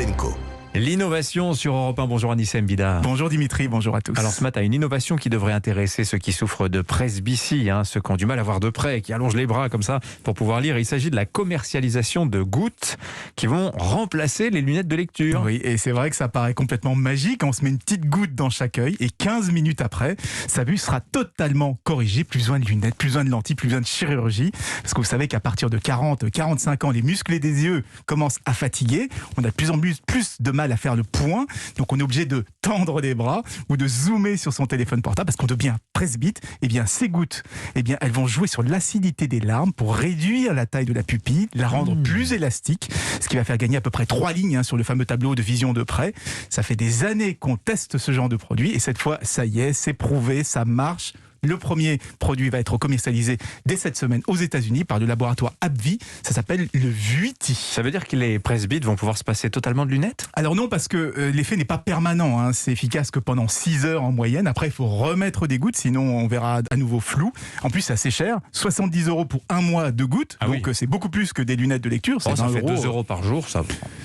Venco. L'innovation sur Europe 1. Bonjour Anissa Mbida. Bonjour Dimitri, bonjour à tous. Alors ce matin, une innovation qui devrait intéresser ceux qui souffrent de presbytie, ceux qui ont du mal à voir de près, qui allongent les bras comme ça pour pouvoir lire. Il s'agit de la commercialisation de gouttes qui vont remplacer les lunettes de lecture. Oui, et c'est vrai que ça paraît complètement magique. On se met une petite goutte dans chaque œil et 15 minutes après, sa vue sera totalement corrigée. Plus besoin de lunettes, plus besoin de lentilles, plus besoin de chirurgie. Parce que vous savez qu'à partir de 40-45 ans, les muscles des yeux commencent à fatiguer. On a de plus en plus de mal à faire le point. Donc on est obligé de tendre les bras ou de zoomer sur son téléphone portable parce qu'on devient presbyte. Eh bien, ces gouttes, elles vont jouer sur l'acidité des larmes pour réduire la taille de la pupille, la rendre plus élastique, ce qui va faire gagner à peu près 3 lignes sur le fameux tableau de vision de près. Ça fait des années qu'on teste ce genre de produit et cette fois, ça y est, c'est prouvé, ça marche. Le premier produit va être commercialisé dès cette semaine aux États-Unis par le laboratoire AbbVie. Ça s'appelle le Vuity. Ça veut dire que les presbytes vont pouvoir se passer totalement de lunettes ? Alors non, parce que l'effet n'est pas permanent. C'est efficace que pendant 6 heures en moyenne. Après, il faut remettre des gouttes, sinon on verra à nouveau flou. En plus, c'est assez cher. 70 € pour un mois de gouttes. Donc c'est beaucoup plus que des lunettes de lecture. Ça fait 2 € par jour, ça.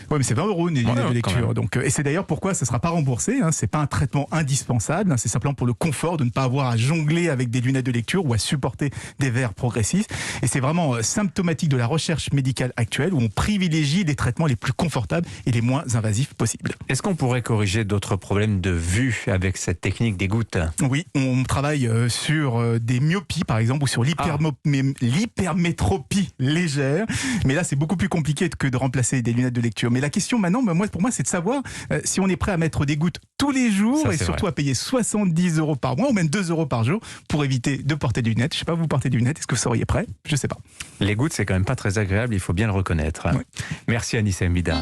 Oui, mais c'est 20 € les lunettes de lecture. Donc, et c'est d'ailleurs pourquoi ça ne sera pas remboursé. C'est pas un traitement indispensable. C'est simplement pour le confort de ne pas avoir à jongler avec des lunettes de lecture ou à supporter des verres progressifs. Et c'est vraiment symptomatique de la recherche médicale actuelle où on privilégie les traitements les plus confortables et les moins invasifs possibles. Est-ce qu'on pourrait corriger d'autres problèmes de vue avec cette technique des gouttes ? Oui, on travaille sur des myopies par exemple ou sur l'hypermétropie légère. Mais là, c'est beaucoup plus compliqué que de remplacer des lunettes de lecture. Mais la question maintenant, pour moi, c'est de savoir si on est prêt à mettre des gouttes tous les jours et surtout à payer 70 € par mois ou même 2 € par jour pour éviter de porter des lunettes. Je ne sais pas, vous portez des lunettes, est-ce que vous seriez prêt ? Je ne sais pas. Les gouttes, c'est quand même pas très agréable, il faut bien le reconnaître. Oui. Merci Anissa Mbida.